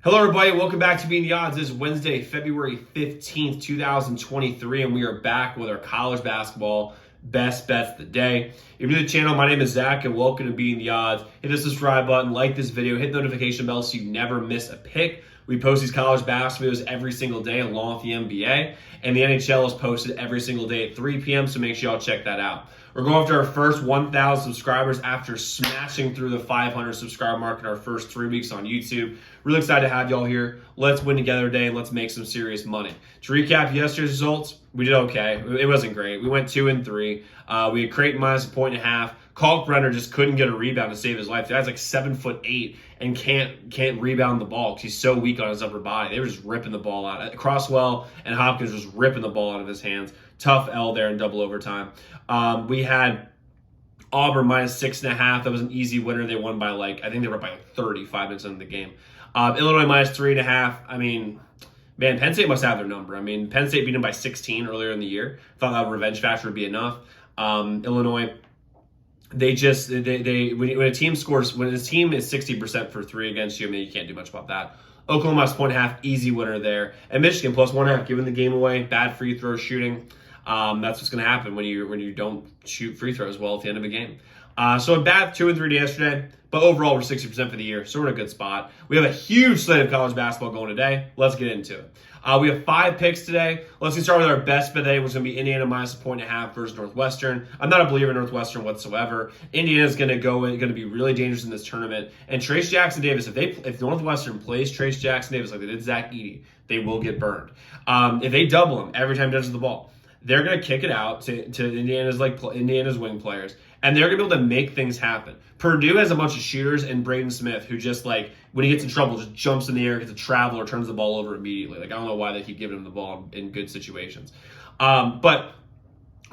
Hello, everybody. Welcome back to Being the Odds. This is Wednesday, February 15th, 2023, and we are back with our college basketball best bets of the day. If you're new to the channel, my name is Zach, and welcome to Being the Odds. Hit the subscribe button, like this video, hit the notification bell so you never miss a pick. We post these college basketball videos every single day along with the NBA, and the NHL is posted every single day at 3 p.m., so make sure y'all check that out. We're going after our first 1,000 subscribers after smashing through the 500 subscriber mark in our first 3 weeks on YouTube. Really excited to have y'all here. Let's win together today and let's make some serious money. To recap yesterday's results, we did okay. It wasn't great. We went 2-3. We had Creighton minus 1.5. Kalkbrenner just couldn't get a rebound to save his life. The guy's like 7'8" and can't rebound the ball because he's so weak on his upper body. They were just ripping the ball out. Crosswell and Hopkins just ripping the ball out of his hands. Tough L there in double overtime. We had Auburn minus 6.5. That was an easy winner. They won by I think they were up by 35 minutes into the game. Illinois minus 3.5. I mean, man, Penn State must have their number. I mean, Penn State beat them by 16 earlier in the year. Thought that revenge factor would be enough. Illinois, when a team is 60% for three against you, I mean, you can't do much about that. Oklahoma minus 1.5, easy winner there. And Michigan plus 1.5, giving the game away. Bad free throw shooting. That's what's going to happen when you don't shoot free throws well at the end of a game. So a bad 2-3 yesterday, but overall we're 60% for the year, so we're in a good spot. We have a huge slate of college basketball going today. Let's get into it. We have 5 picks today. Let's get started with our best bet today, which is going to be Indiana minus 1.5 versus Northwestern. I'm not a believer in Northwestern whatsoever. Indiana's going to be really dangerous in this tournament. And Trace Jackson Davis, if Northwestern plays Trace Jackson Davis like they did Zach Edey, they will get burned. If they double him every time he touches the ball, they're going to kick it out to Indiana's wing players, and they're going to be able to make things happen. Purdue has a bunch of shooters, and Braden Smith, who just when he gets in trouble, just jumps in the air, gets a travel, or turns the ball over immediately. I don't know why they keep giving him the ball in good situations, or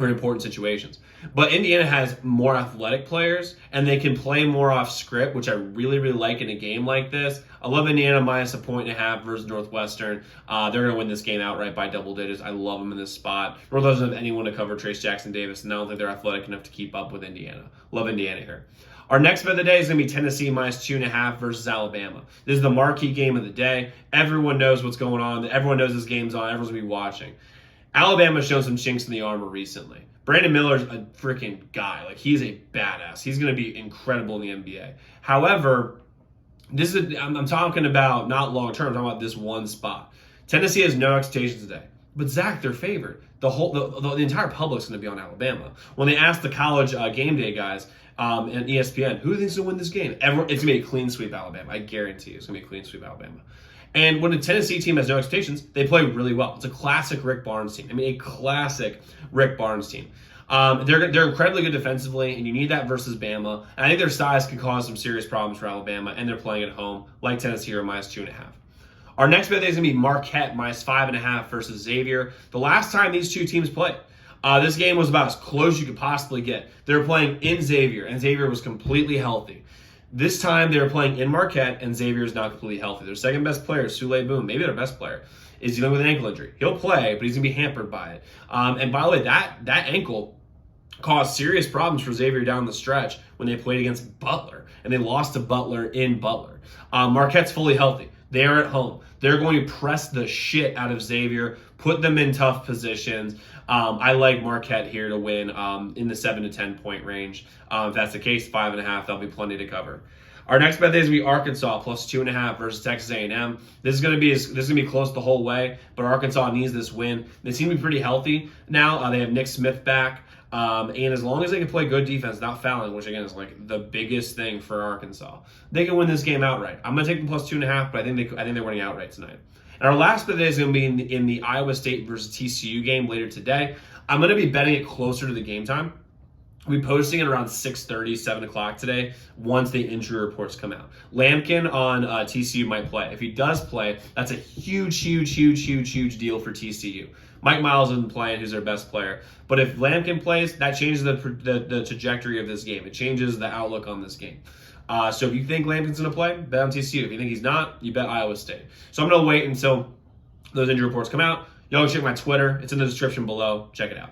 in important situations. But Indiana has more athletic players, and they can play more off script, which I really, really like in a game like this. I love Indiana minus 1.5 versus Northwestern. They're going to win this game outright by double digits. I love them in this spot. Northwestern doesn't have anyone to cover Trace Jackson Davis, and I don't think they're athletic enough to keep up with Indiana. Love Indiana here. Our next bet of the day is going to be Tennessee minus 2.5 versus Alabama. This is the marquee game of the day. Everyone knows what's going on. Everyone knows this game's on. Everyone's going to be watching. Alabama's shown some chinks in the armor recently. Brandon Miller's a freaking guy. He's a badass. He's going to be incredible in the NBA. However, I'm talking about not long term. I'm talking about this one spot. Tennessee has no expectations today. But Zach, they're favored. The entire public's going to be on Alabama. When they ask the college game day guys and ESPN, who thinks will win this game? It's going to be a clean sweep Alabama. I guarantee you it's going to be a clean sweep Alabama. And when a Tennessee team has no expectations, they play really well. It's a classic Rick Barnes team. A classic Rick Barnes team. They're incredibly good defensively, and you need that versus Bama. And I think their size could cause some serious problems for Alabama, and they're playing at home like Tennessee or minus 2.5. Our next bet is going to be Marquette minus 5.5 versus Xavier. The last time these two teams played, this game was about as close as you could possibly get. They were playing in Xavier, and Xavier was completely healthy. This time they were playing in Marquette, and Xavier is not completely healthy. Their second best player, Sule Boom, maybe their best player, is dealing with an ankle injury. He'll play, but he's going to be hampered by it. And by the way, that ankle caused serious problems for Xavier down the stretch when they played against Butler, and they lost to Butler in Butler. Marquette's fully healthy. They are at home. They're going to press the shit out of Xavier, put them in tough positions. I like Marquette here to win in the 7 to 10 point range. If that's the case, 5.5, that'll be plenty to cover. Our next bet is going to be Arkansas plus 2.5 versus Texas A&M. This is going to be close the whole way, but Arkansas needs this win. They seem to be pretty healthy now. They have Nick Smith back. And as long as they can play good defense without fouling, which again is the biggest thing for Arkansas, they can win this game outright. I'm going to take them plus 2.5, but I think they're winning outright tonight. And our last bet is going to be in the Iowa State versus TCU game later today. I'm going to be betting it closer to the game time. We'll be posting it around 6:30, 7 o'clock today once the injury reports come out. Lampkin on TCU might play. If he does play, that's a huge deal for TCU. Mike Miles isn't playing, who's their best player. But if Lampkin plays, that changes the trajectory of this game. It changes the outlook on this game. So if you think Lampkin's going to play, bet on TCU. If you think he's not, you bet Iowa State. So I'm going to wait until those injury reports come out. Y'all can check my Twitter. It's in the description below. Check it out.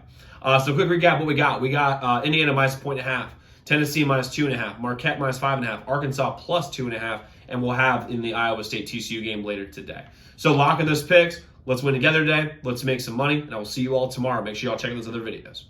So quick recap what we got. We got Indiana minus 1.5, Tennessee minus 2.5, Marquette minus 5.5, Arkansas plus 2.5, and we'll have in the Iowa State TCU game later today. So lock in those picks. Let's win together today. Let's make some money, and I will see you all tomorrow. Make sure y'all check out those other videos.